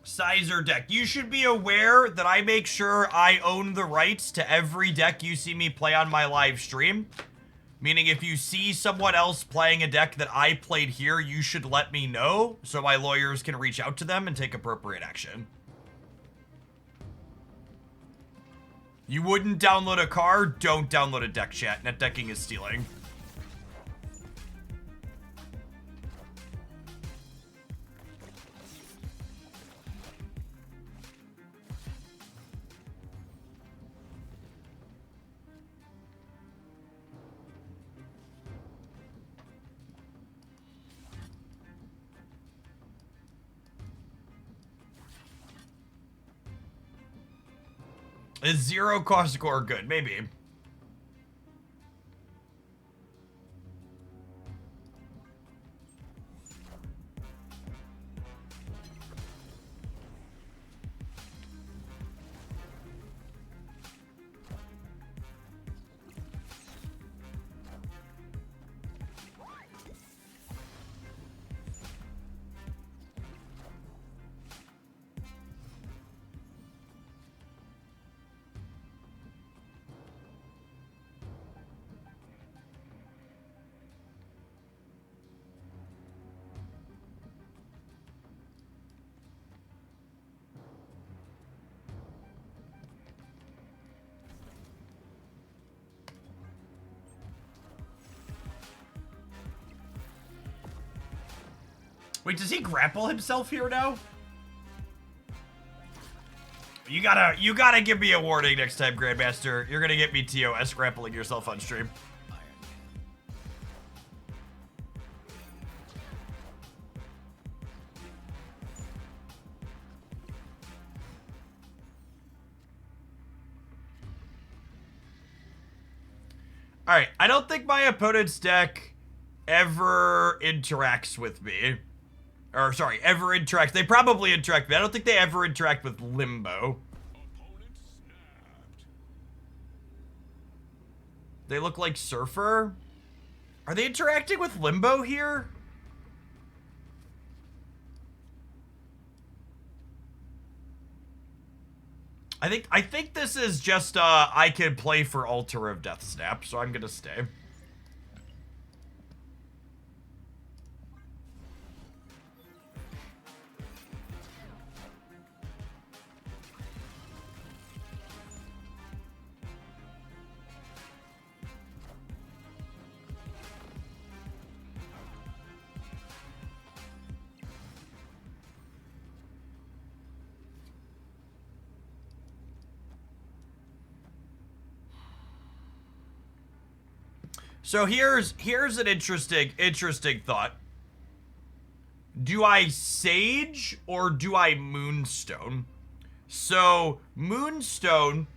Sizer deck. You should be aware that I make sure I own the rights to every deck you see me play on my live stream. Meaning if you see someone else playing a deck that I played here, you should let me know so my lawyers can reach out to them and take appropriate action. You wouldn't download a card? Don't download a deck, chat. Net decking is stealing. Is zero cost Gore good? Maybe. Wait, does he grapple himself here now? You gotta give me a warning next time, Grandmaster. You're gonna get me TOS grappling yourself on stream. Alright, I don't think my opponent's deck ever interacts with me. Or, sorry, ever interact. They probably interact with me. I don't think they ever interact with Limbo. They look like Surfer? Are they interacting with Limbo here? I think this is just, I can play for Altar of Death Snap, so I'm gonna stay. So here's an interesting thought. Do I Sage or do I Moonstone? So Moonstone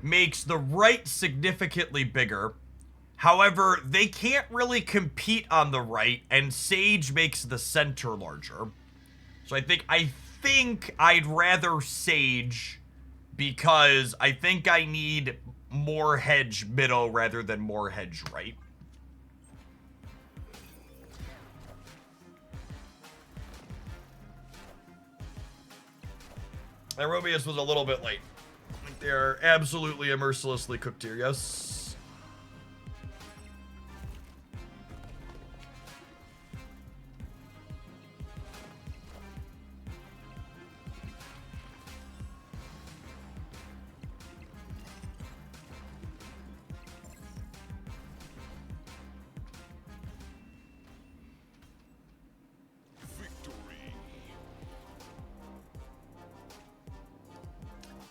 makes the right significantly bigger. However, they can't really compete on the right, and Sage makes the center larger. So I think I'd rather Sage because I think I need more hedge middle rather than more hedge right. Aerobius was a little bit late. They're absolutely mercilessly cooked here, yes.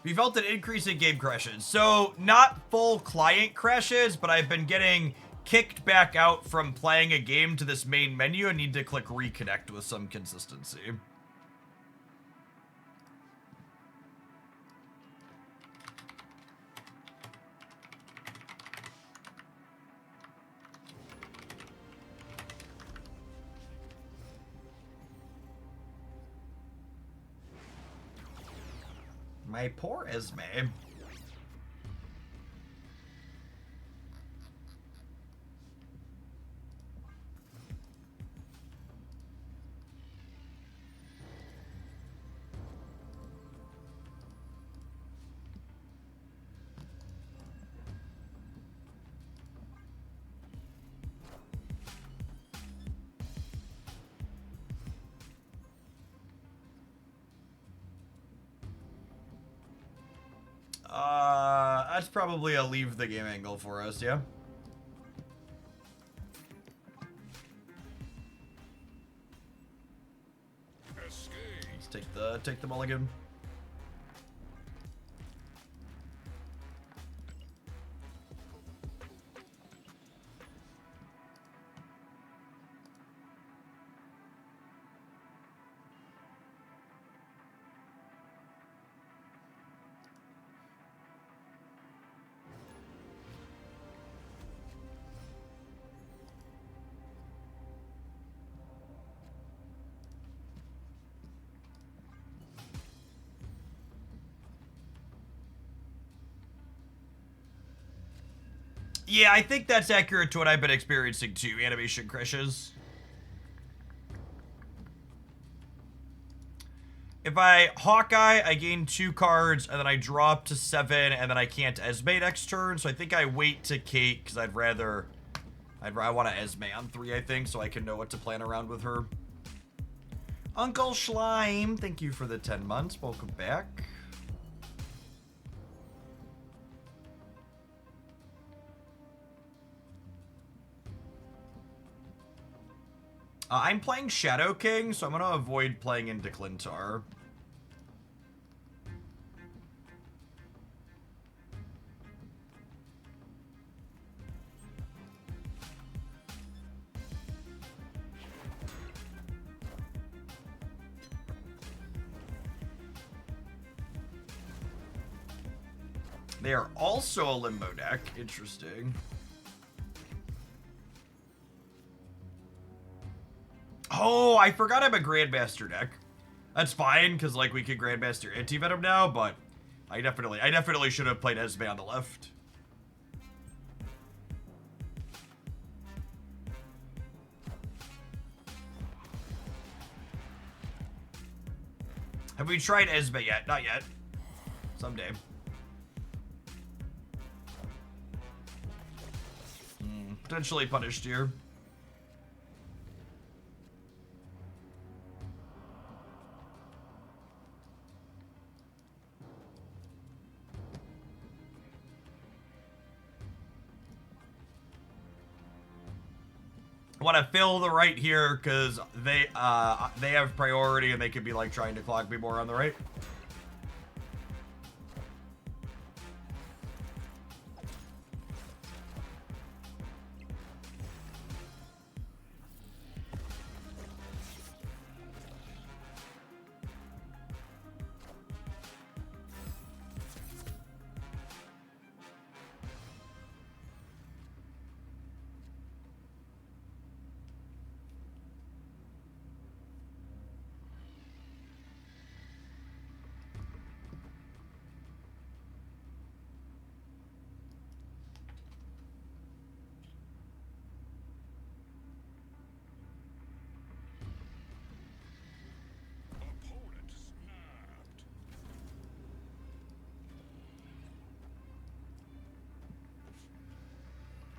We felt an increase in game crashes. So, not full client crashes, but I've been getting kicked back out from playing a game to this main menu and need to click reconnect with some consistency. My poor Esme. That's probably a leave the game angle for us, yeah? Let's take the mulligan. Yeah, I think that's accurate to what I've been experiencing too. Animation crashes. If I Hawkeye, I gain 2 cards, and then I draw up to 7, and then I can't Esme next turn. So I think I wait to Kate, because I want to Esme on 3, I think, so I can know what to plan around with her. Uncle Schleim, thank you for the 10 months. Welcome back. I'm playing Shadow King, so I'm going to avoid playing into Clintar. They are also a Limbo deck. Interesting. Oh, I forgot I'm a Grandmaster deck. That's fine, because, like, we can Grandmaster Anti-Venom now, but I definitely should have played Esme on the left. Have we tried Esme yet? Not yet. Someday. Potentially punished here. I want to fill the right here because they have priority and they could be like trying to clog me more on the right.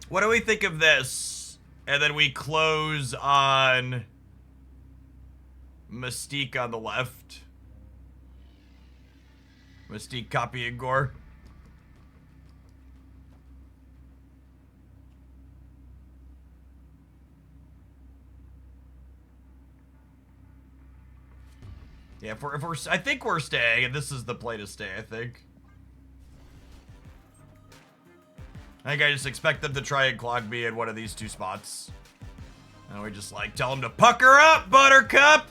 What do we think of this? And then we close on Mystique on the left. Mystique copying Gore. Yeah, if we're I think we're staying, and this is the play to stay, I think. I think I just expect them to try and clog me in one of these 2 spots. And we just like tell them to pucker up, Buttercup!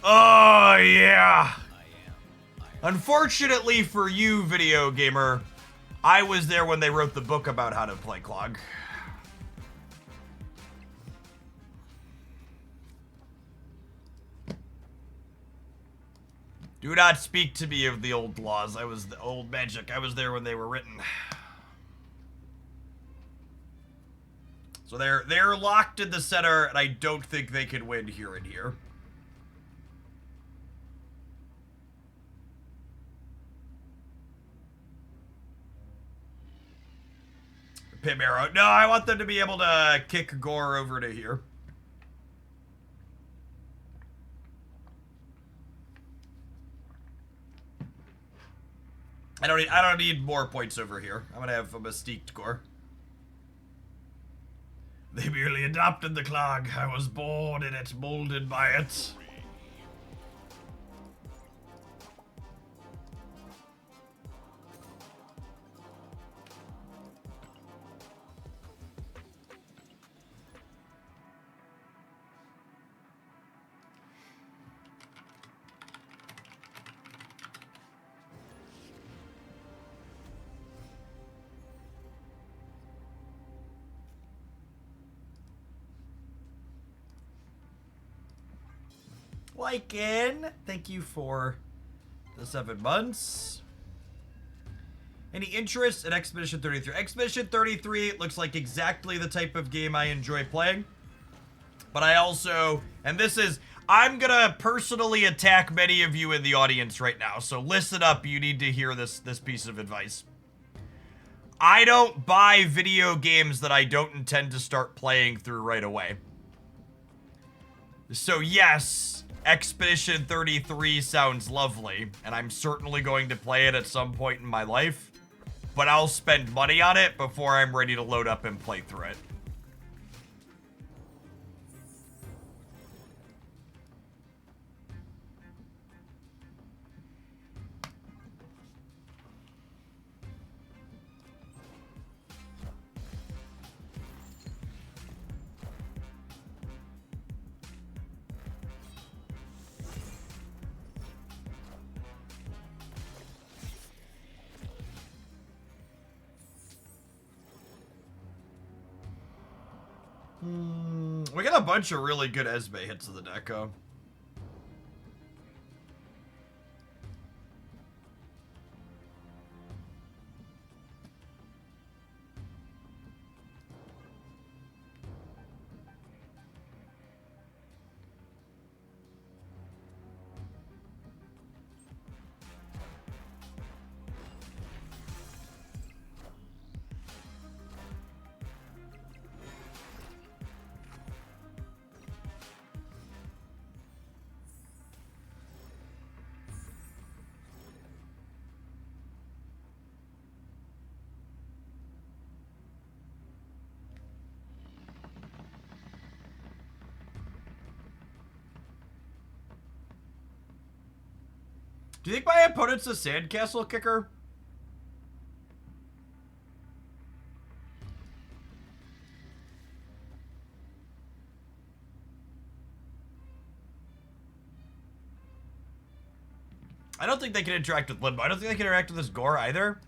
Oh, yeah! Unfortunately for you, video gamer, I was there when they wrote the book about how to play Clog. Do not speak to me of the old laws. I was the old magic. I was there when they were written. So they're locked in the center, and I don't think they can win here and here. Pim arrow. No, I want them to be able to kick Gore over to here. I don't need more points over here. I'm gonna have a Mystique Gore. They merely adopted the Clog. I was born in it, molded by it. Lycan, thank you for the 7 months. Any interest in Expedition 33? Expedition 33 looks like exactly the type of game I enjoy playing. But I also, and this is, I'm gonna personally attack many of you in the audience right now, so listen up, you need to hear this piece of advice. I don't buy video games that I don't intend to start playing through right away. So yes, Expedition 33 sounds lovely, and I'm certainly going to play it at some point in my life, but I'll spend money on it before I'm ready to load up and play through it. We got a bunch of really good Esme hits of the deco. Do you think my opponent's a sandcastle kicker? I don't think they can interact with Limbo. I don't think they can interact with this Gore either.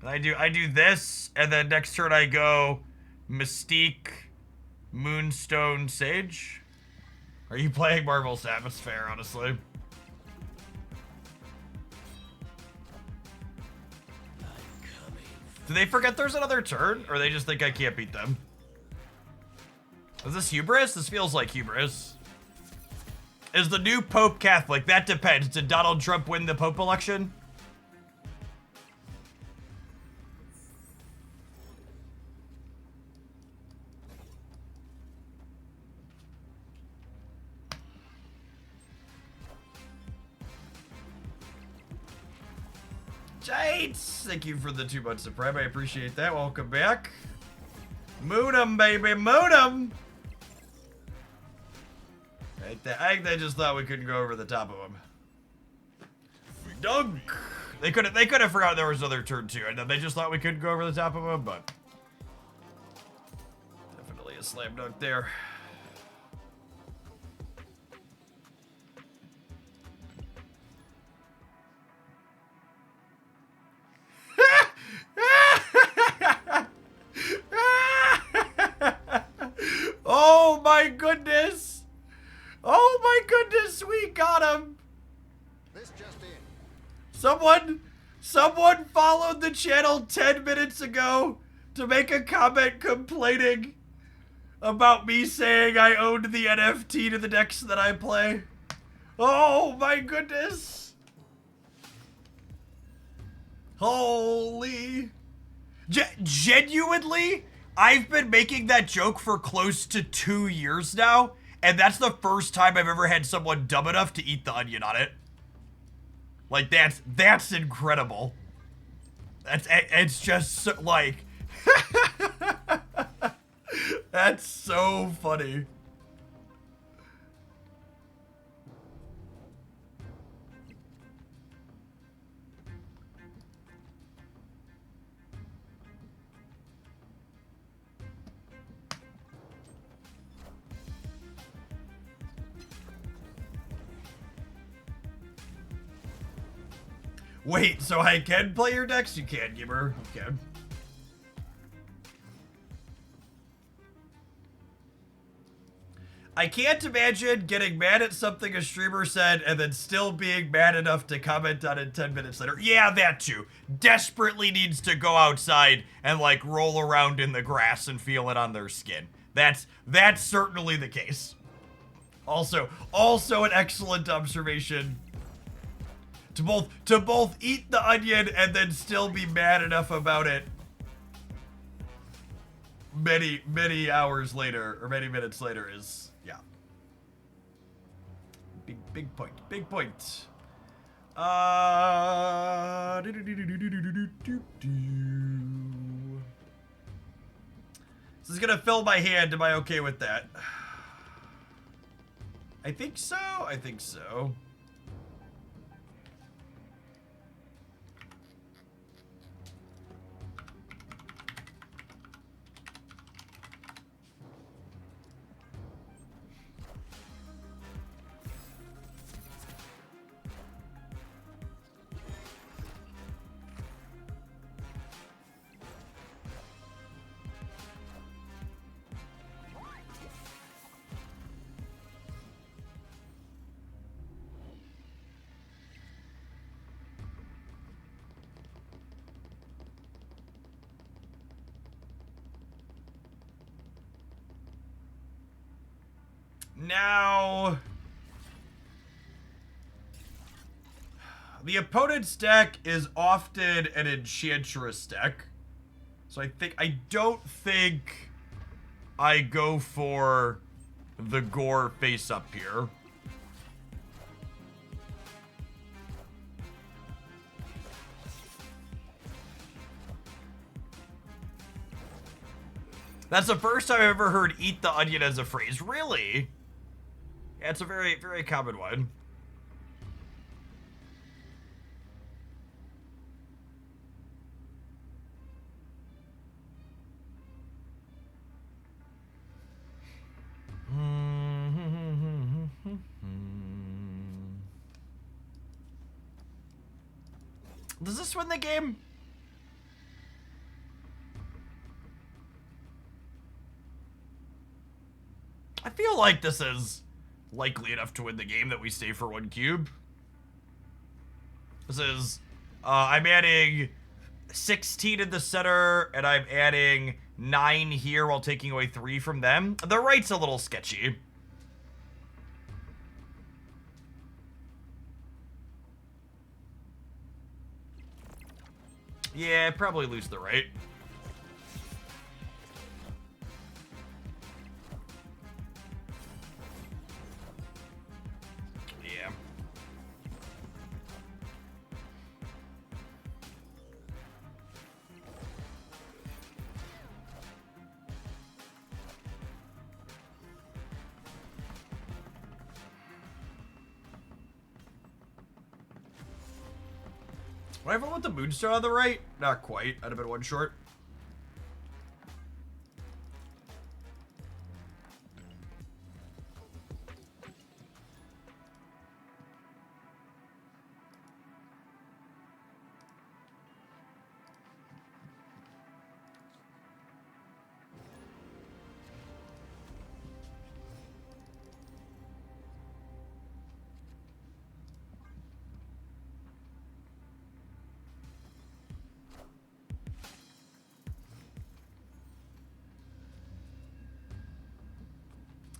And I do this, and then next turn I go Mystique, Moonstone, Sage. Are you playing Marvel Sap? It's fair, honestly. Do they forget there's another turn, or they just think I can't beat them? Is this hubris? This feels like hubris. Is the new Pope Catholic? That depends. Did Donald Trump win the Pope election? Jates, thank you for the 2 months of Prime. I appreciate that. Welcome back. Moon 'em, baby, moon 'em. I think they just thought we couldn't go over the top of them. Dunk. They could have forgotten there was another turn too, and then they just thought we couldn't go over the top of them, but definitely a slam dunk there. Oh my goodness! Oh my goodness, we got him! This just in. Someone followed the channel 10 minutes ago to make a comment complaining about me saying I owned the NFT to the decks that I play. Oh my goodness! Holy... Genuinely, I've been making that joke for close to 2 years now, and that's the first time I've ever had someone dumb enough to eat the onion on it. Like, that's incredible. It's just so, like, that's so funny. Wait, so I can play your decks? You can, Gibber. Okay. I can't imagine getting mad at something a streamer said and then still being mad enough to comment on it 10 minutes later. Yeah, that too. Desperately needs to go outside and like roll around in the grass and feel it on their skin. That's certainly the case. Also an excellent observation. To both eat the onion and then still be mad enough about it many hours later or many minutes later is, yeah. Big point. This is gonna fill my hand. Am I okay with that? I think so. Now, the opponent's deck is often an Enchantress deck. So I don't think I go for the Gore face up here. That's the first time I've ever heard eat the onion as a phrase. Really? Yeah, it's a very, very common one. Does this win the game? I feel like this is likely enough to win the game that we stay for 1 cube. This is, I'm adding 16 in the center, and I'm adding 9 here while taking away 3 from them. The right's a little sketchy. Yeah, probably lose the right. Yeah. Would I vote with the Moonstone on the right? Not quite. I'd have been 1 short.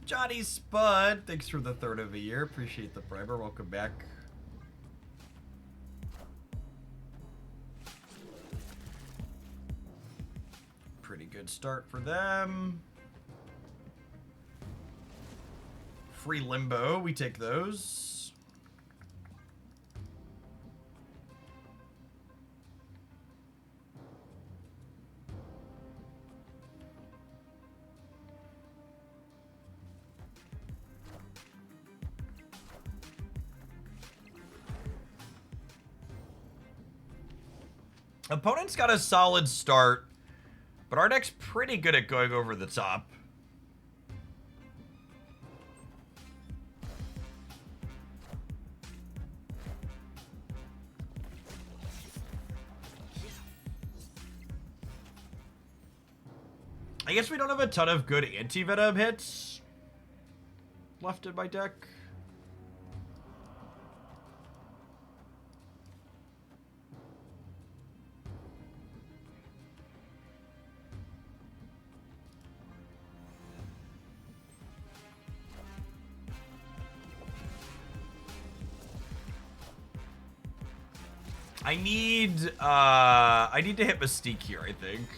Johnny Spud, thanks for the 3rd of a year. Appreciate the primer. Welcome back. Pretty good start for them. Free limbo, we take those. Opponent's got a solid start, but our deck's pretty good at going over the top. I guess we don't have a ton of good Anti-Venom hits left in my deck. I need to hit Mystique here, I think.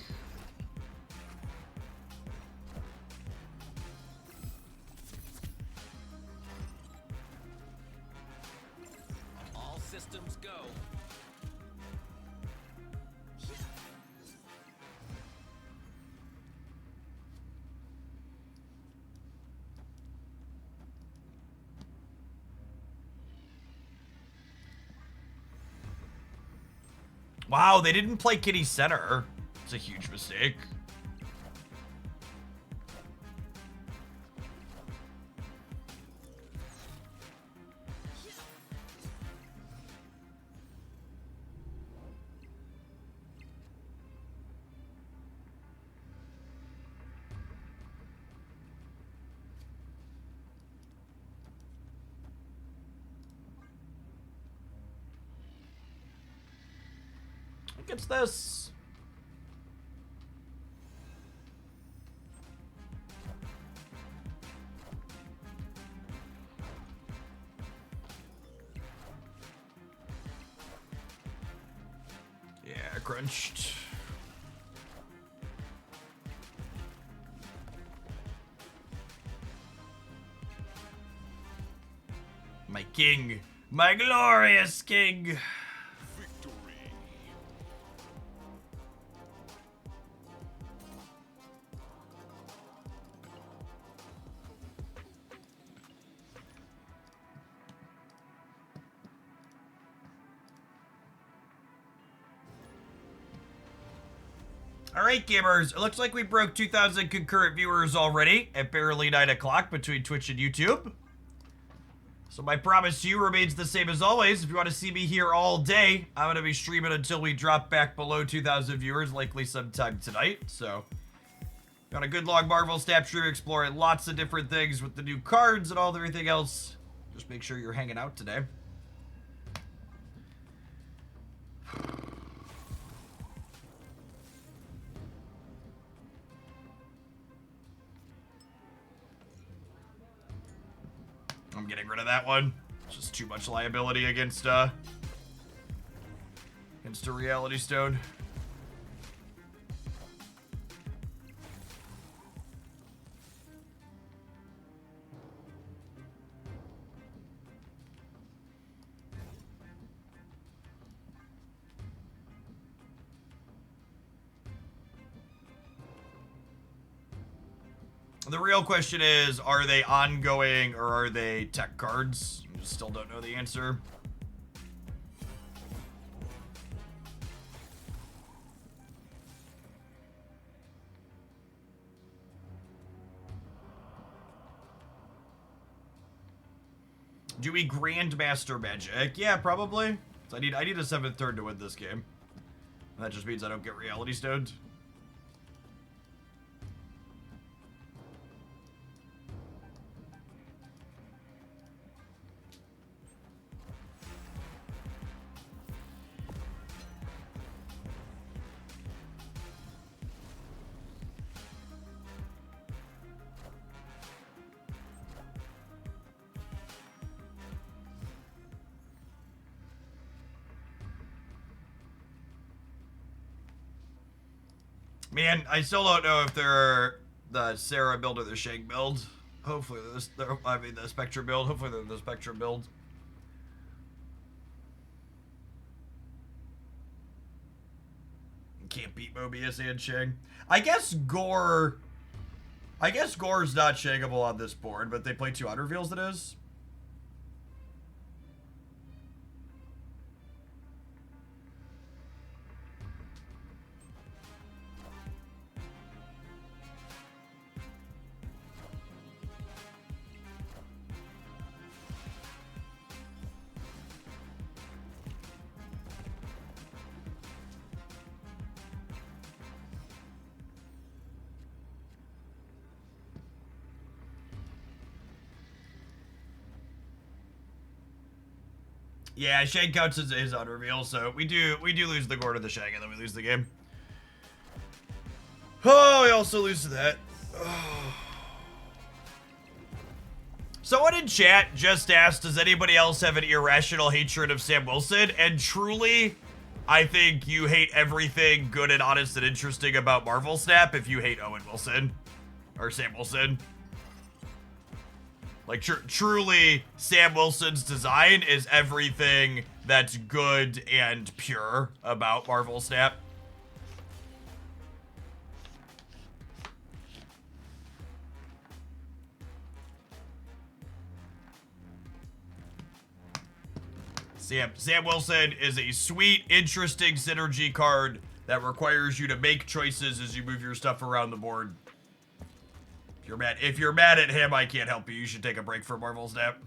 All systems go. Wow, they didn't play Kitty Center. It's a huge mistake. Who gets this? Yeah, crunched. My king. My glorious king. Alright, gamers, it looks like we broke 2,000 concurrent viewers already at barely 9 o'clock between Twitch and YouTube. So my promise to you remains the same as always. If you want to see me here all day, I'm going to be streaming until we drop back below 2,000 viewers, likely sometime tonight. So, got a good long Marvel Snap stream exploring lots of different things with the new cards and all everything else. Just make sure you're hanging out today. I'm getting rid of that one. It's just too much liability against a reality stone. The real question is, are they ongoing or are they tech cards? You still don't know the answer. Do we Grandmaster Magic? Yeah, probably. So I need a 7th turn to win this game. That just means I don't get reality stoned. Man, I still don't know if they're the Sarah build or the Shank build. Hopefully, the Spectre build. Hopefully, they're the Spectre build. Can't beat Mobius and Shang. I guess Gore's not shakeable on this board, but they play 2 auto reveals, it is. Yeah, Shang counts as his on reveal, so we do lose the Gore to the Shang, and then we lose the game. Oh, we also lose to that. Oh. Someone in chat just asked, does anybody else have an irrational hatred of Sam Wilson? And truly, I think you hate everything good and honest and interesting about Marvel Snap if you hate Owen Wilson. Or Sam Wilson. Like, truly, Sam Wilson's design is everything that's good and pure about Marvel Snap. Sam Wilson is a sweet, interesting synergy card that requires you to make choices as you move your stuff around the board. If you're mad at him, I can't help you. You should take a break from Marvel Snap.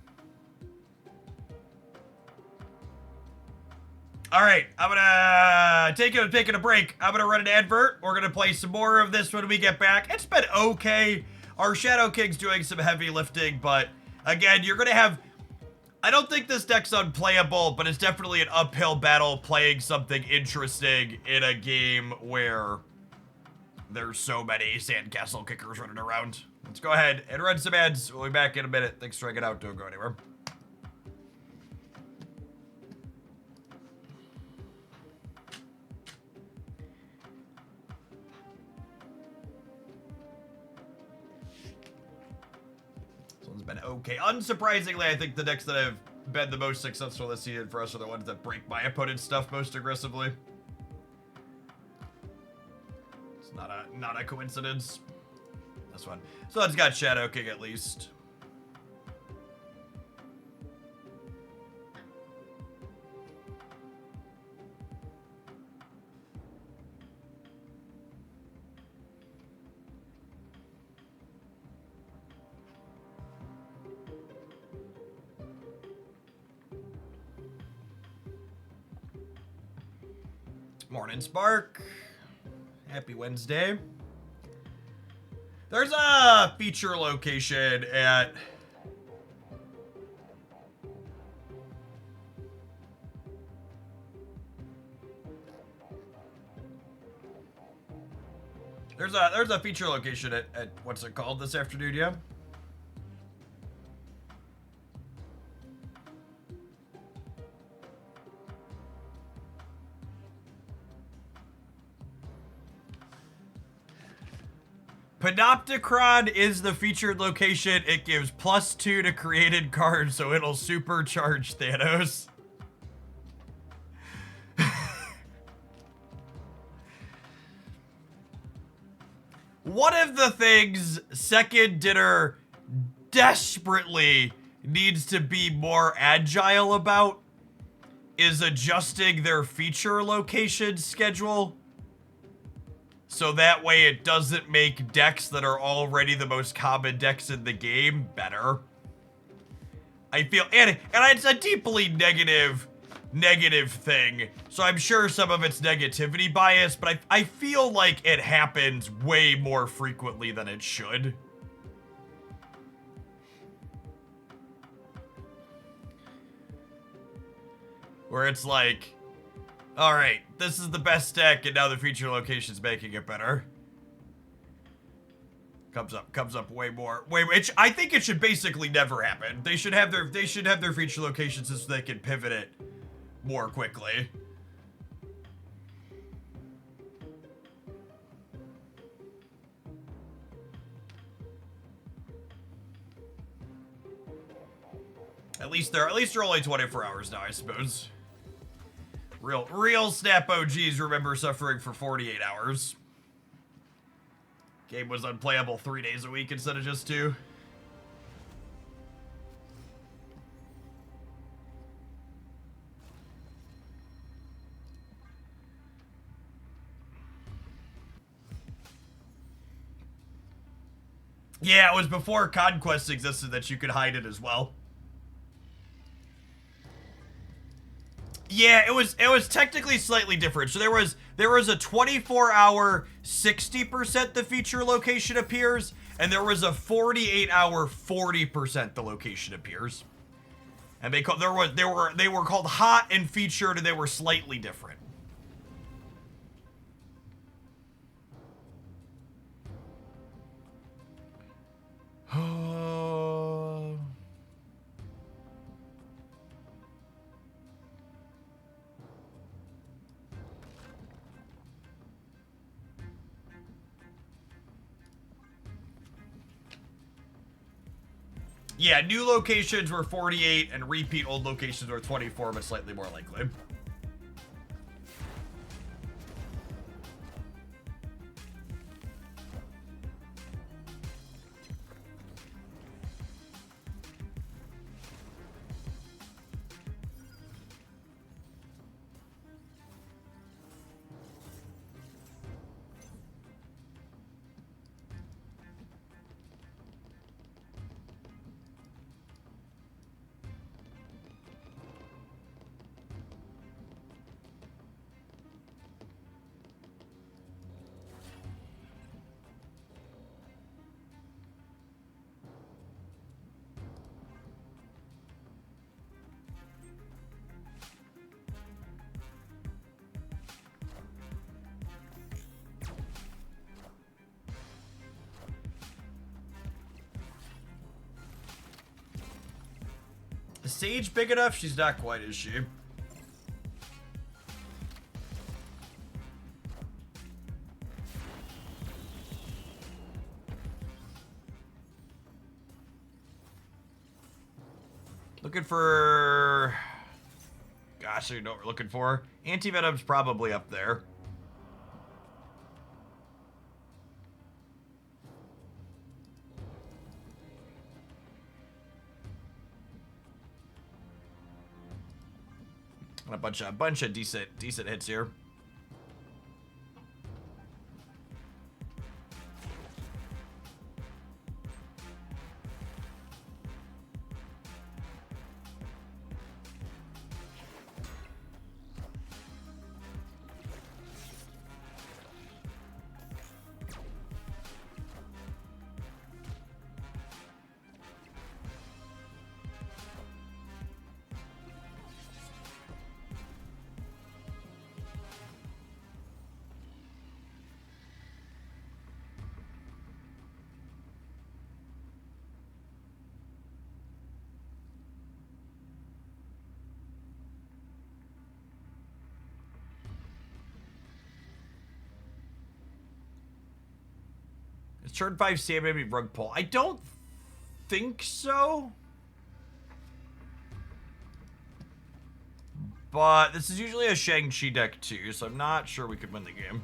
All right, I'm gonna taking a break. I'm gonna run an advert. We're gonna play some more of this when we get back. It's been okay. Our Shadow King's doing some heavy lifting, but again, you're gonna have. I don't think this deck's unplayable, but it's definitely an uphill battle playing something interesting in a game where there's so many sandcastle kickers running around. Let's go ahead and run some ads. We'll be back in a minute. Thanks for checking out. Don't go anywhere. This one's been okay. Unsurprisingly, I think the decks that have been the most successful this season for us are the ones that break my opponent's stuff most aggressively. It's not a coincidence. This one. So it's got Shadow King at least. Morning, Spark. Happy Wednesday. There's a feature location at... There's a feature location at what's it called this afternoon, yeah? Panopticron is the featured location. It gives +2 to created cards, so it'll supercharge Thanos. One of the things Second Dinner desperately needs to be more agile about is adjusting their feature location schedule. So that way it doesn't make decks that are already the most common decks in the game better. I feel, and it's a deeply negative thing. So I'm sure some of it's negativity bias, but I feel like it happens way more frequently than it should. Where it's like, all right, this is the best deck, and now the feature location's making it better. Comes up way more. Which I think it should basically never happen. They should have their feature locations so they can pivot it more quickly. At least they're only 24 hours now, I suppose. Real Snap OGs remember suffering for 48 hours. Game was unplayable 3 days a week instead of just 2. Yeah, it was before Conquest existed that you could hide it as well. Yeah, it was technically slightly different. So there was a 24-hour 60% the feature location appears, and there was a 48-hour 40% the location appears. And they were called hot and featured, and they were slightly different. Yeah, new locations were 48 and repeat old locations were 24, but slightly more likely. Is Sage big enough? She's not quite, is she? Looking for... Gosh, I know what we're looking for. Anti-Venom's probably up there. And a bunch of decent hits here. Is turn 5 Sam maybe rug pull? I don't think so. But this is usually a Shang-Chi deck too, so I'm not sure we could win the game.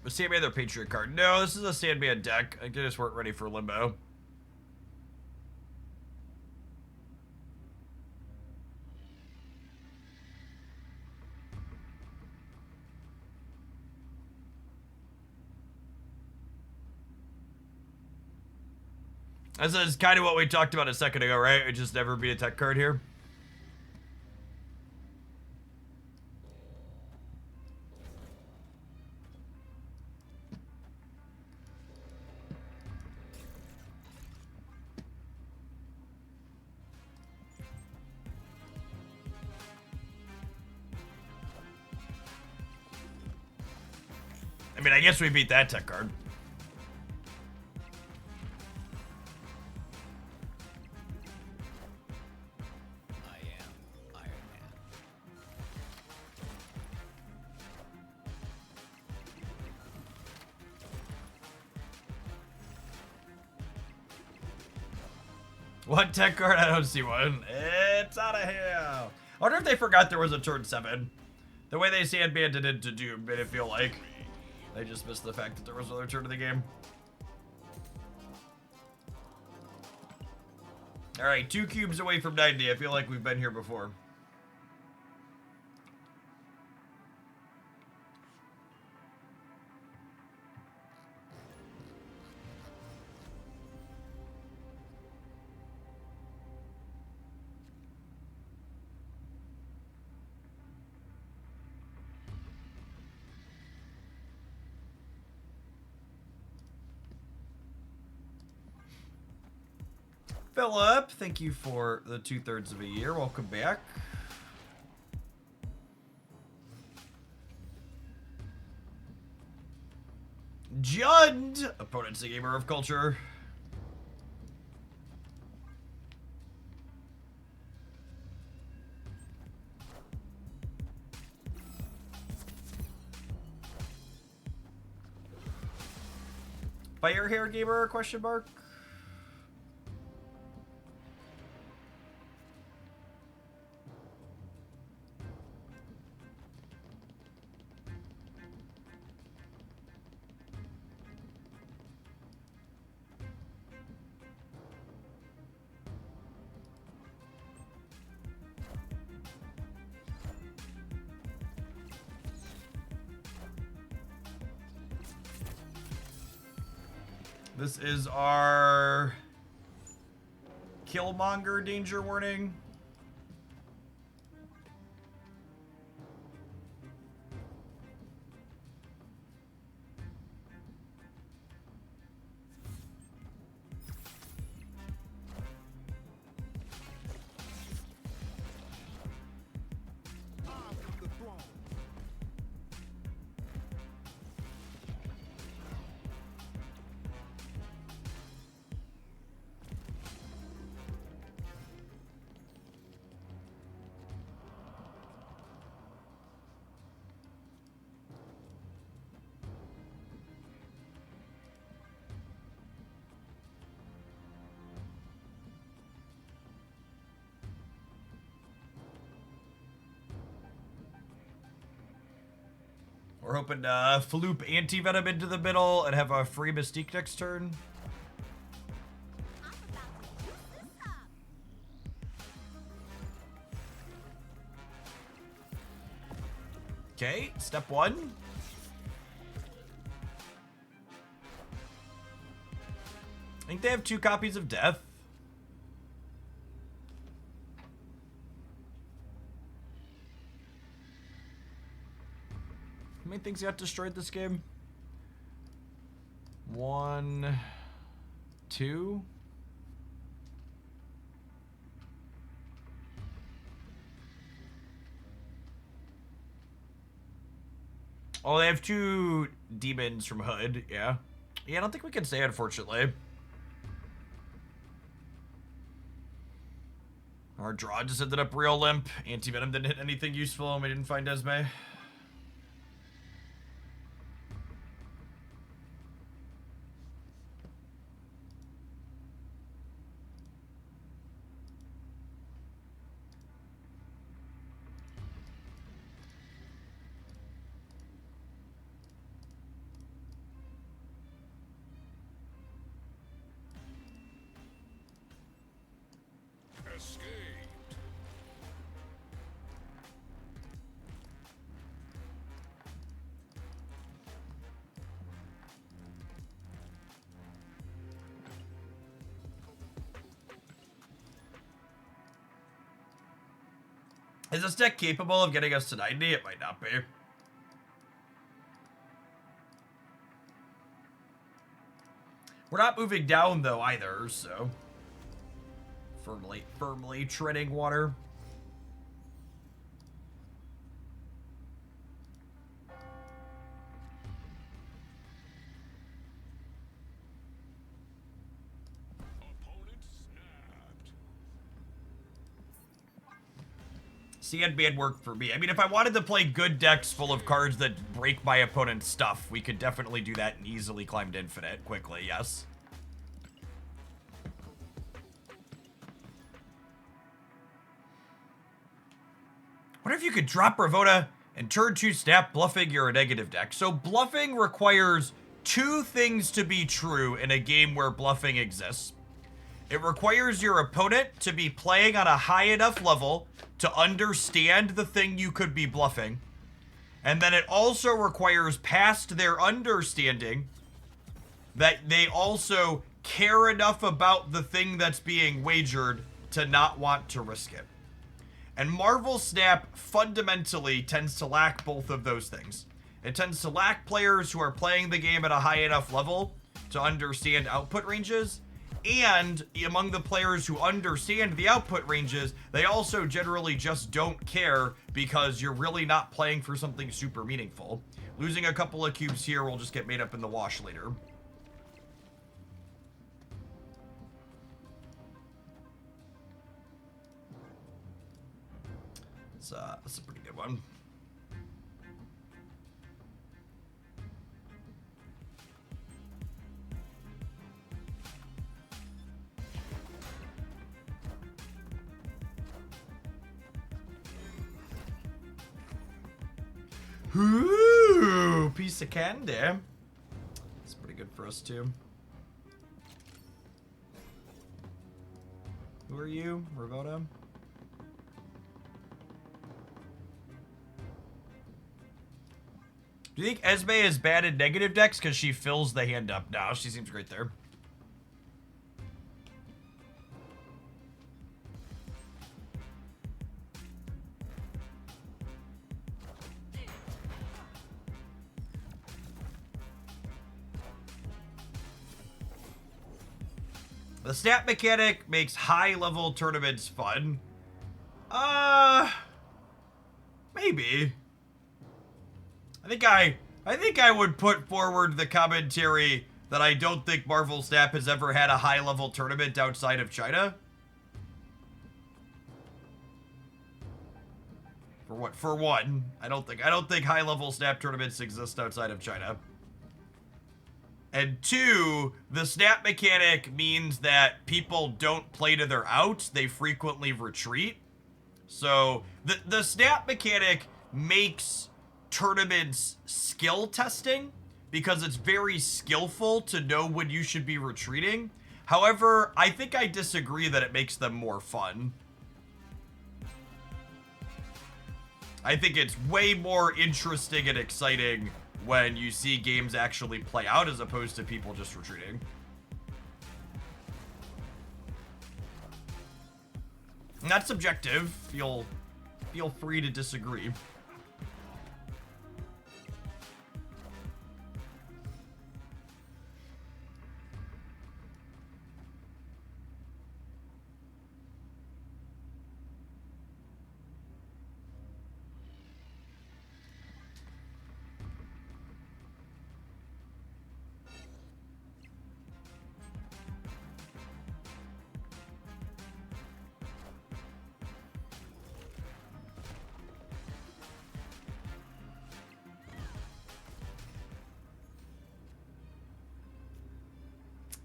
Was Sandman their Patriot card? No, this is a Sandman deck. I just weren't ready for Limbo. This is kind of what we talked about a second ago, right? We just never beat a tech card here. I mean, I guess we beat that tech card. I am Iron Man. What tech card? I don't see one. It's out of here. I wonder if they forgot there was a turn 7. The way they sandbanded it to Doom made it feel like they just missed the fact that there was another turn of the game. All right, 2 cubes away from 90. I feel like we've been here before. Philip, thank you for the 2/3 of a year. Welcome back. Judd, opponent's a gamer of culture. Fire hair gamer, question mark? This is our Killmonger danger warning. We're hoping to floop Anti-Venom into the middle and have a free Mystique next turn. Okay, step one. I think they have 2 copies of Death. How many things got destroyed this game? 1, 2. Oh, they have 2 demons from Hood, yeah. Yeah, I don't think we can say, unfortunately. Our draw just ended up real limp. Anti-Venom didn't hit anything useful, and we didn't find Esme. Is this deck capable of getting us to 90? It might not be. We're not moving down though either, so firmly treading water. Sandman worked for me. I mean, if I wanted to play good decks full of cards that break my opponent's stuff, we could definitely do that and easily climb to infinite quickly, yes. What if you could drop Ravona and turn 2 snap bluffing your negative deck? So bluffing requires 2 things to be true in a game where bluffing exists. It requires your opponent to be playing on a high enough level to understand the thing you could be bluffing. And then it also requires past their understanding that they also care enough about the thing that's being wagered to not want to risk it. And Marvel Snap fundamentally tends to lack both of those things. It tends to lack players who are playing the game at a high enough level to understand output ranges, And among the players who understand the output ranges, they also generally just don't care because you're really not playing for something super meaningful. Losing a couple of cubes here will just get made up in the wash later. That's a pretty good one. Ooh, piece of candy. That's pretty good for us too. Who are you, Ravoda? Do you think Esme is bad in negative decks because she fills the hand up? No, she seems great there. The stat mechanic makes high-level tournaments fun. Maybe. I think I would put forward the commentary that I don't think Marvel Snap has ever had a high-level tournament outside of China. For one, I don't think high-level Snap tournaments exist outside of China. And two, the snap mechanic means that people don't play to their outs, they frequently retreat. So the snap mechanic makes tournaments skill testing because it's very skillful to know when you should be retreating. However, I think I disagree that it makes them more fun. I think it's way more interesting and exciting when you see games actually play out as opposed to people just retreating. And that's subjective. Feel free to disagree.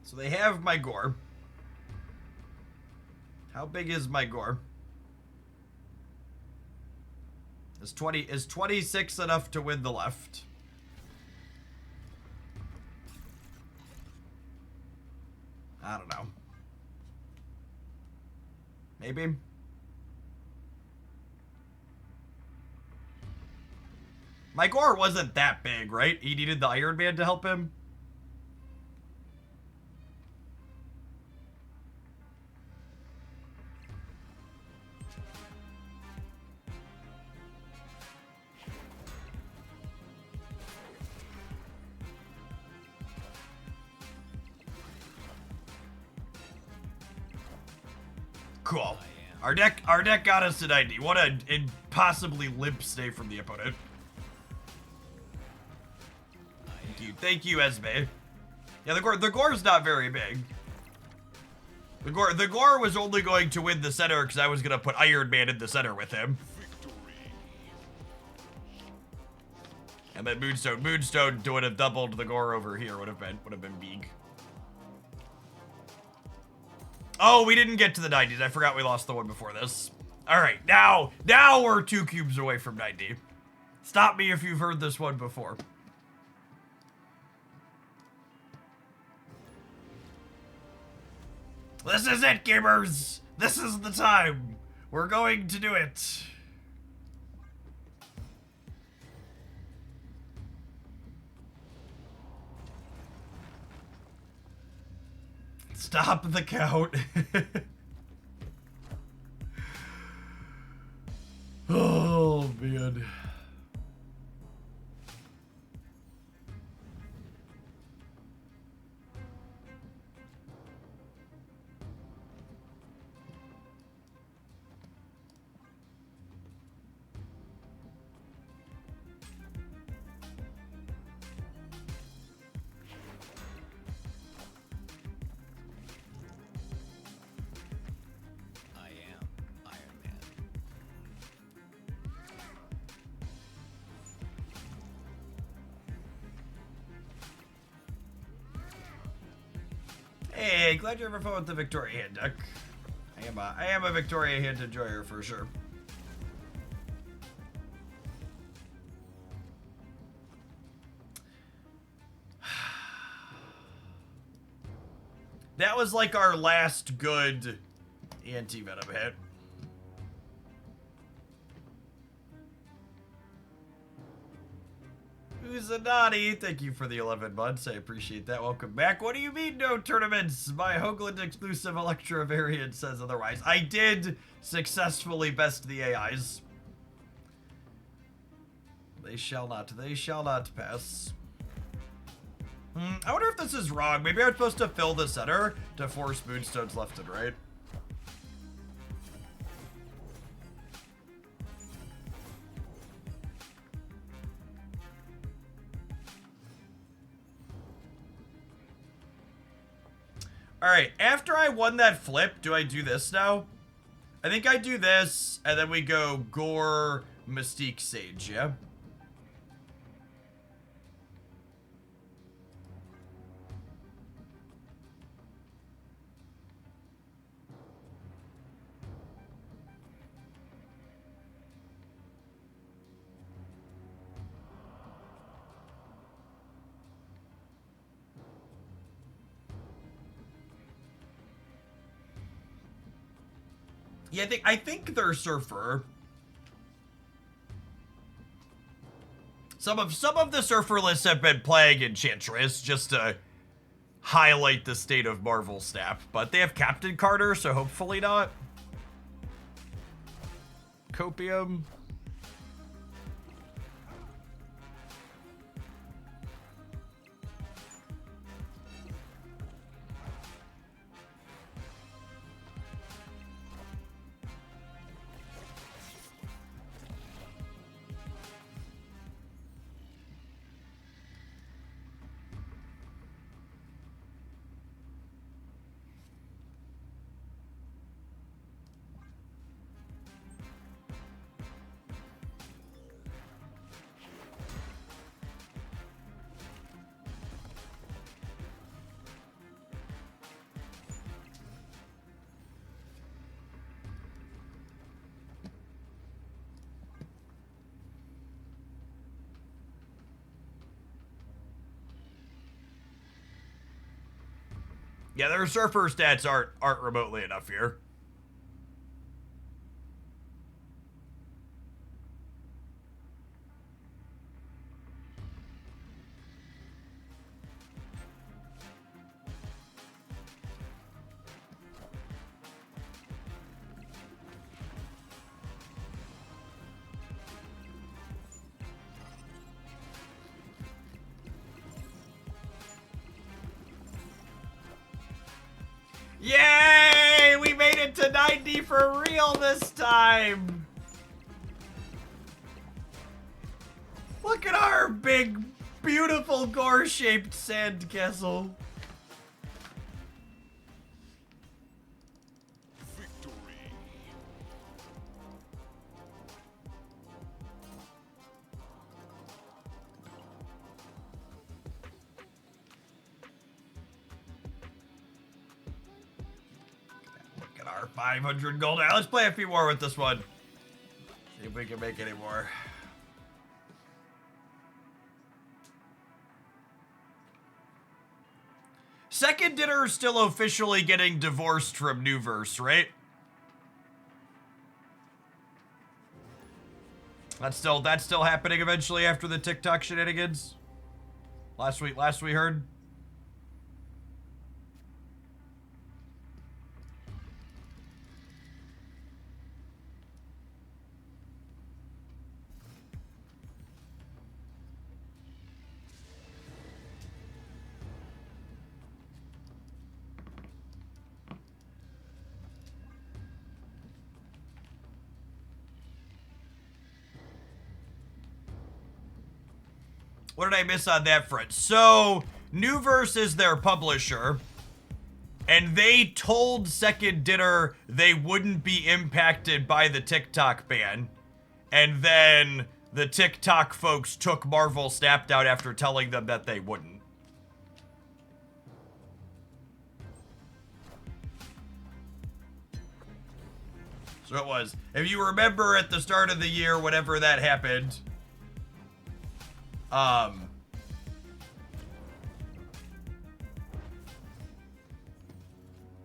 So they have my Gore. How big is my Gore? Is 26 enough to win the left? I don't know. Maybe. My Gore wasn't that big, right? He needed the Iron Man to help him. Cool. Our deck got us to 90. What a impossibly limp stay from the opponent. Thank you, Esme. Yeah, the Gore's not very big. The Gore was only going to win the center because I was gonna put Iron Man in the center with him. And then Moonstone would have doubled the Gore over here. Would have been big. Oh, we didn't get to the 90s. I forgot we lost the one before this. All right, now we're 2 cubes away from 90. Stop me if you've heard this one before. This is it, gamers. This is the time. We're going to do it. Stop the count. Oh, man. Hey, glad you're having fun with the Victoria hand deck. I am a Victoria hand enjoyer for sure. That was like our last good Anti-Venom hit. Uzanati, thank you for the 11 months. I appreciate that. Welcome back. What do you mean no tournaments? My Hoagland exclusive Electra variant says otherwise. I did successfully best the AIs. They shall not pass. I wonder if this is wrong. Maybe I'm supposed to fill the center to force moonstones left and right. Alright, after I won that flip, do I do this now? I think I do this, and then we go Gore, Mystique, Sage, yeah? Yeah, I think they're Surfer. Some of the Surfer lists have been playing Enchantress just to highlight the state of Marvel Snap, but they have Captain Carter, so hopefully not. Copium. Yeah, their Surfer stats aren't remotely enough here. Yay! We made it to 90 for real this time! Look at our big, beautiful Gore-shaped sandcastle. Victory. Look at our 500 gold. Now let's play a few more with this one. See if we can make any more. Second Dinner is still officially getting divorced from Newverse, right? That's still happening eventually after the TikTok shenanigans. Last we heard. What did I miss on that front? So, Newverse is their publisher, and they told Second Dinner they wouldn't be impacted by the TikTok ban, and then the TikTok folks took Marvel Snap down after telling them that they wouldn't. So it was. If you remember at the start of the year, whenever that happened,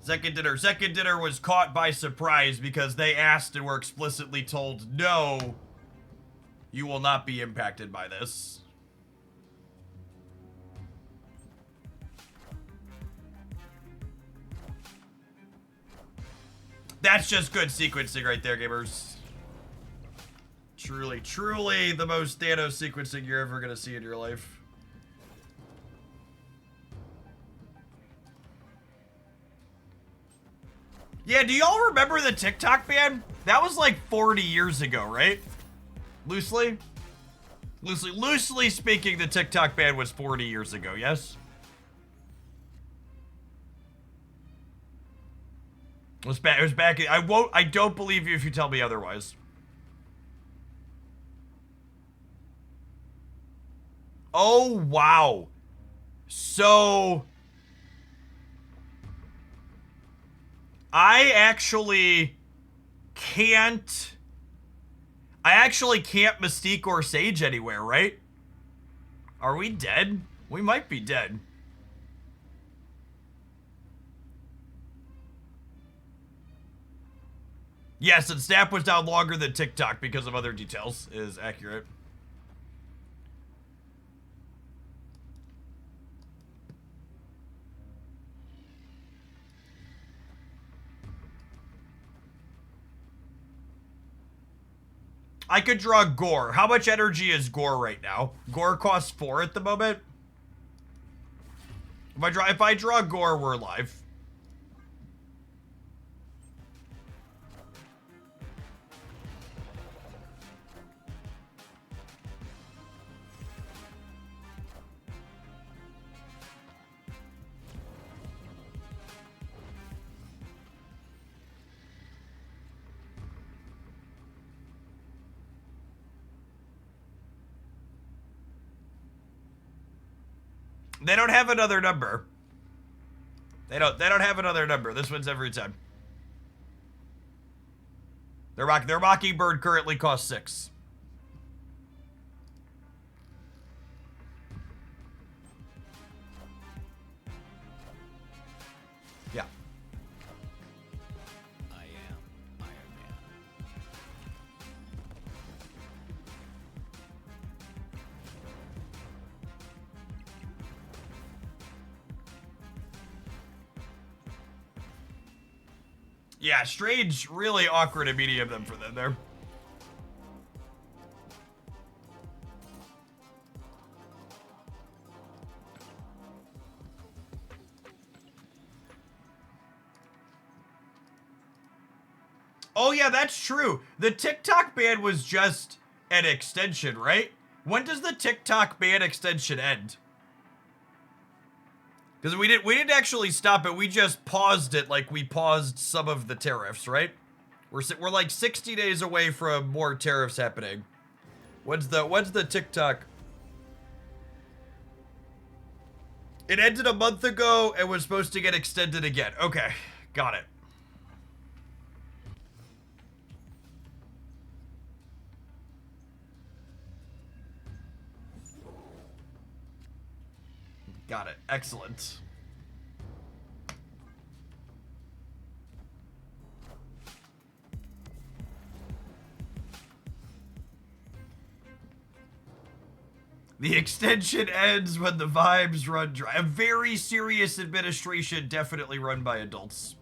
Second dinner was caught by surprise because they asked and were explicitly told, no, you will not be impacted by this. That's just good sequencing right there, gamers. Truly, truly the most Thanos sequencing you're ever gonna see in your life. Yeah, do y'all remember the TikTok ban? That was like 40 years ago, right? Loosely speaking, the TikTok ban was 40 years ago, yes? It was back, I don't believe you if you tell me otherwise. Oh, wow. So I actually can't Mystique or Sage anywhere, right? Are we dead? We might be dead. Yes, and Snap was down longer than TikTok because of other details, is accurate. I could draw Gore. How much energy is Gore right now? Gore costs 4 at the moment. If I draw Gore, we're live. They don't have another number. They don't have another number. This wins every time. Their Mockingbird currently costs 6. Yeah. I am Iron Man. Yeah, Strange, really awkward medium them for them there. Oh yeah, that's true. The TikTok ban was just an extension, right? When does the TikTok ban extension end? Because we didn't actually stop it. We just paused it like we paused some of the tariffs, right? We're like 60 days away from more tariffs happening. When's the TikTok? It ended a month ago and was supposed to get extended again. Okay, got it. Got it. Excellent. The extension ends when the vibes run dry. A very serious administration, definitely run by adults.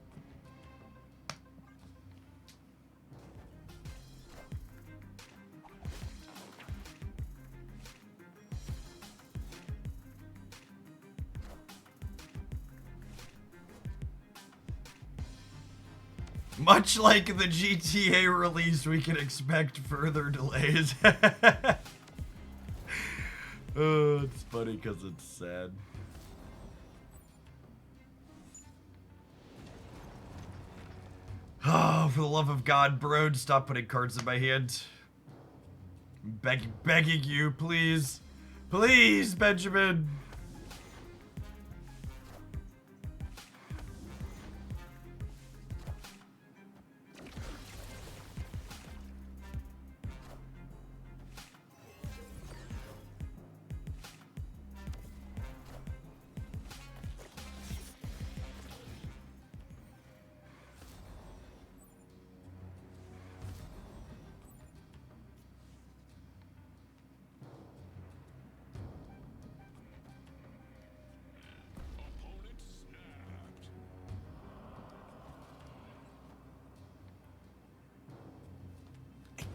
Much like the GTA release, we can expect further delays. Oh, it's funny because it's sad. Oh, for the love of God, bro, stop putting cards in my hand. Begging you, please. Please, Benjamin.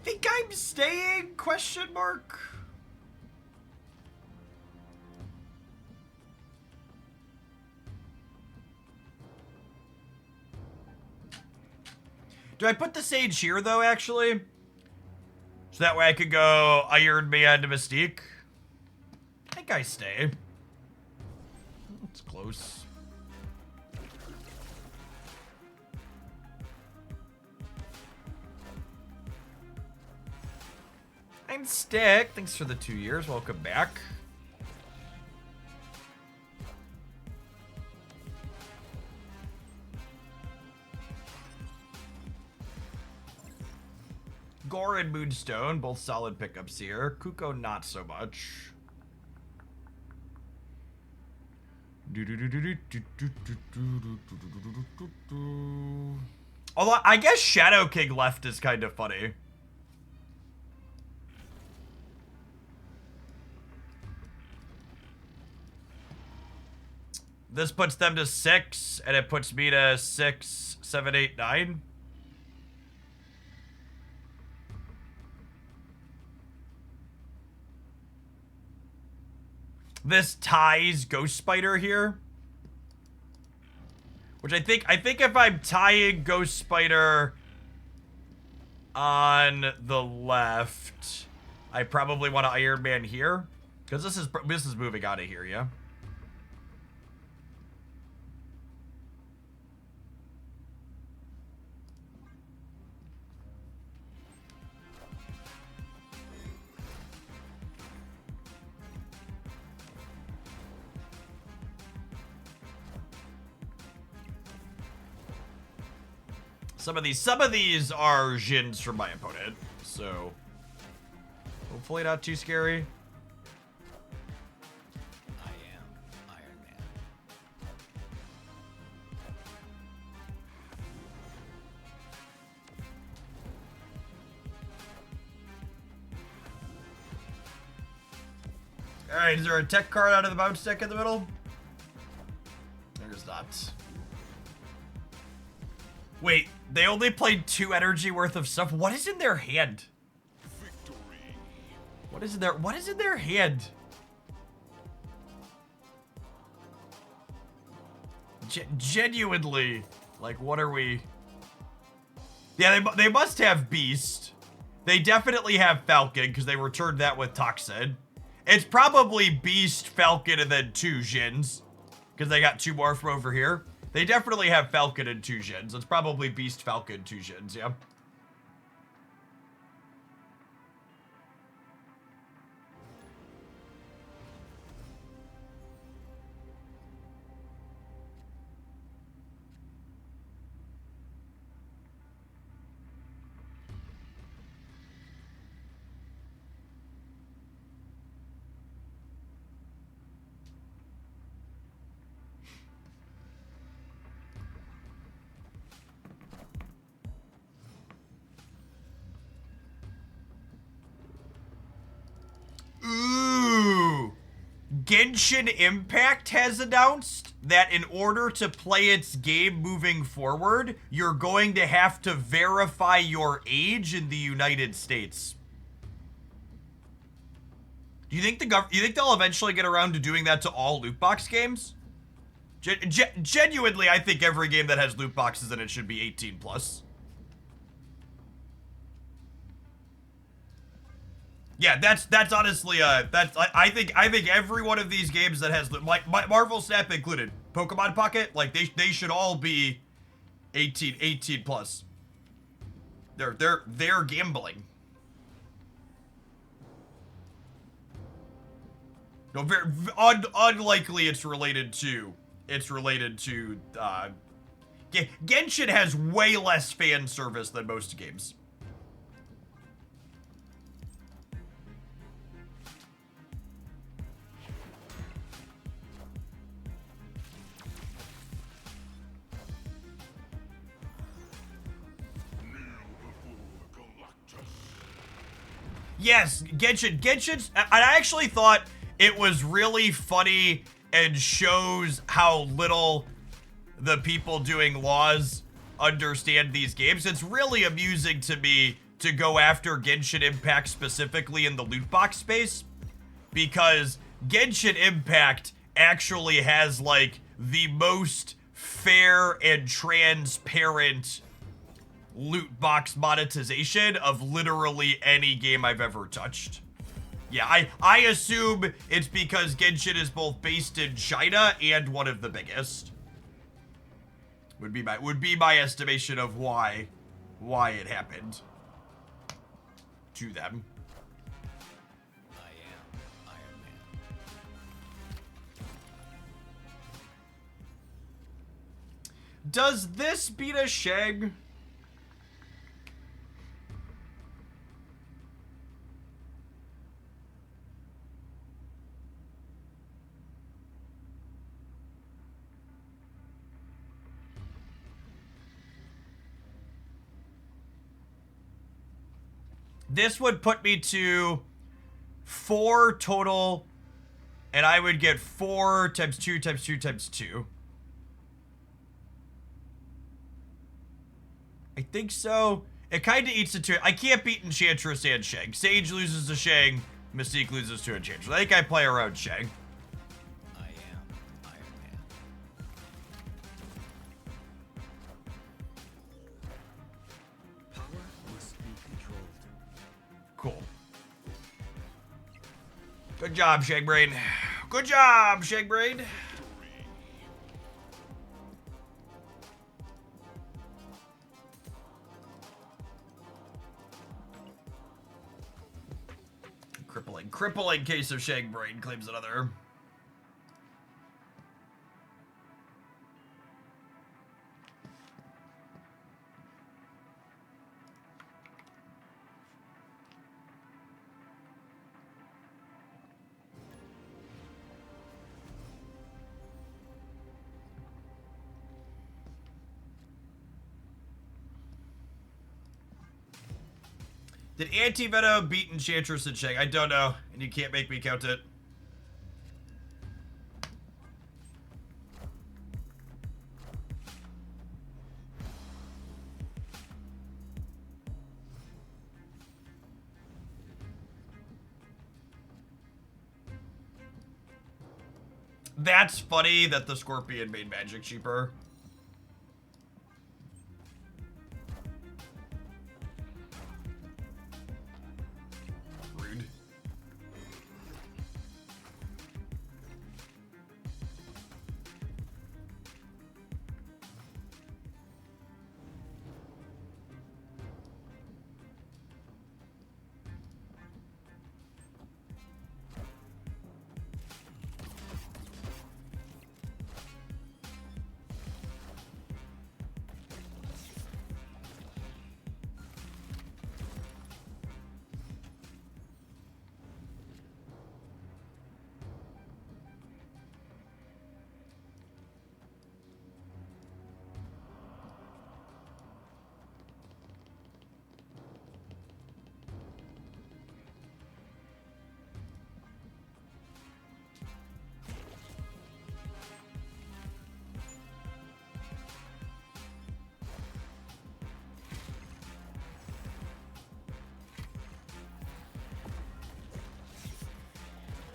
think I'm staying, question mark? Do I put the Sage here, though, actually? So that way I could go Iron Man to Mystique? I think I stay. It's close. I'm Stick. Thanks for the 2 years. Welcome back. Gore and Moonstone, both solid pickups here. Kuko, not so much. Although, I guess Shadow King left is kind of funny. This puts them to 6, and it puts me to 6, 7, 8, 9. This ties Ghost Spider here. Which I think if I'm tying Ghost Spider on the left, I probably want to Iron Man here. Because this is moving out of here, yeah? Some of these are Jins from my opponent, so hopefully not too scary. I am Iron Man. Alright, is there a tech card out of the bounce deck in the middle? There's not. Wait, they only played 2 energy worth of stuff. What is in their hand? Victory. What is in their hand? Genuinely, like, what are we? Yeah, they must have Beast. They definitely have Falcon because they returned that with Toxin. It's probably Beast, Falcon, and then 2 Jins because they got 2 more from over here. They definitely have Falcon and 2 Jins. It's probably Beast, Falcon, 2 Jins, yeah. Ooh. Genshin Impact has announced that in order to play its game moving forward, you're going to have to verify your age in the United States. Do you think you think they'll eventually get around to doing that to all loot box games? Genuinely, I think every game that has loot boxes in it should be 18 plus. Yeah, that's honestly I think every one of these games that has like Marvel Snap included, Pokemon Pocket, like they should all be 18 plus. They're gambling. No, very unlikely it's related to Genshin has way less fan service than most games. Yes, Genshin's, I actually thought it was really funny and shows how little the people doing laws understand these games. It's really amusing to me to go after Genshin Impact specifically in the loot box space, because Genshin Impact actually has like the most fair and transparent loot box monetization of literally any game I've ever touched. Yeah, I assume it's because Genshin is both based in China and one of the biggest. Would be my estimation of why it happened to them. I am Iron Man. Does this beat a Shang? This would put me to 4 total, and I would get 4 times 2 times 2 times 2. I think so. It kind of eats into it. I can't beat Enchantress and Shang. Sage loses to Shang. Mystique loses to Enchantress. I think I play around Shang. I am Iron Man. Power must be controlled. Cool. Good job, Shagbrain. Good job, Shagbrain. Crippling case of Shagbrain, claims another. Did Anti-Venom beat Enchantress and Shang? I don't know, and you can't make me count it. That's funny that the Scorpion made magic cheaper. Rude.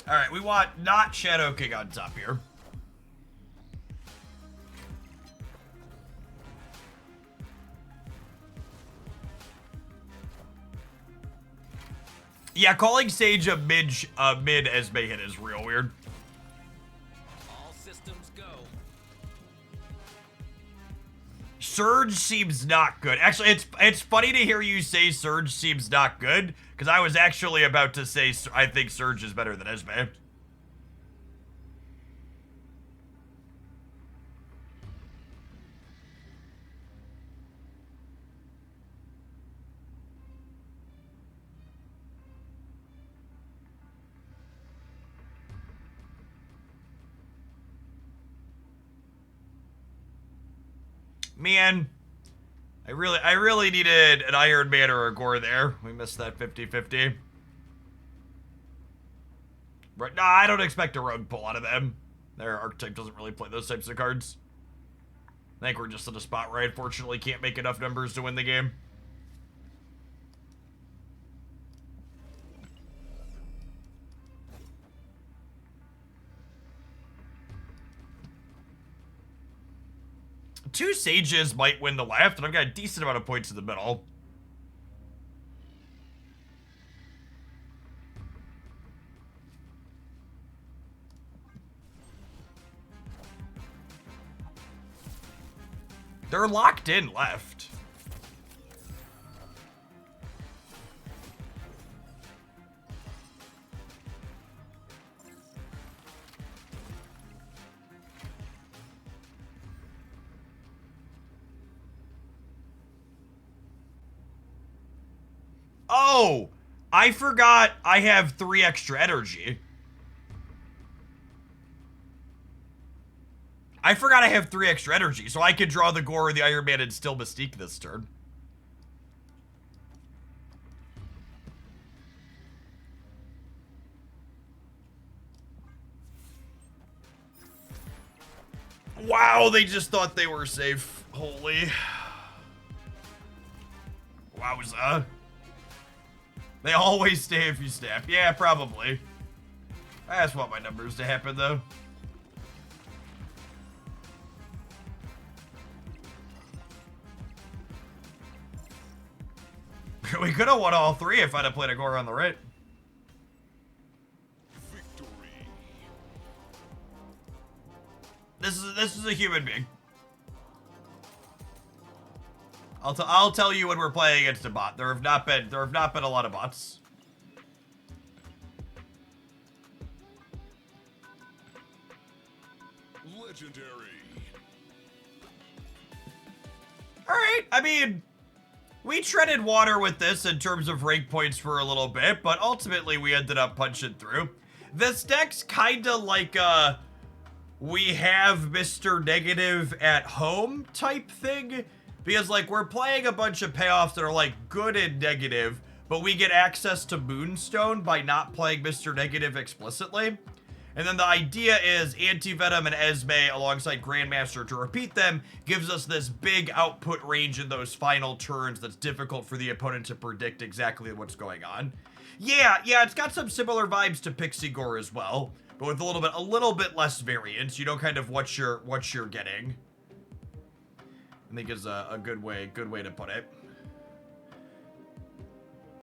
All right, we want not Shadow King on top here. Yeah, calling Sage a mid Esme hit is real weird. All systems go. Surge seems not good. Actually, it's funny to hear you say Surge seems not good, because I was actually about to say I think Surge is better than Esme. Man, I really needed an Iron Man or a Gore there. We missed that 50-50. Right, nah, I don't expect a rogue pull out of them. Their archetype doesn't really play those types of cards. I think we're just in a spot where I unfortunately can't make enough numbers to win the game. 2 sages might win the left, and I've got a decent amount of points in the middle. They're locked in left. Oh, I forgot I have 3 extra energy. I forgot I have 3 extra energy, so I could draw the Gore or the Iron Man and still Mystique this turn. Wow, they just thought they were safe. Holy. Wowza. They always stay if you snap. Yeah, probably. I just want my numbers to happen, though. We could have won all 3 if I'd have played a Gore on the right. Victory. This is a human being. I'll tell you when we're playing against a bot. There have not been a lot of bots. Legendary. All right, I mean, we treaded water with this in terms of rank points for a little bit, but ultimately we ended up punching through. This deck's kinda like we have Mr. Negative at home type thing. Because, like, we're playing a bunch of payoffs that are, like, good and negative, but we get access to Moonstone by not playing Mr. Negative explicitly. And then the idea is Anti-Venom and Esme alongside Grandmaster to repeat them gives us this big output range in those final turns that's difficult for the opponent to predict exactly what's going on. Yeah, it's got some similar vibes to Pixie Gore as well, but with a little bit less variance. You know kind of what you're getting. I think is a good way to put it.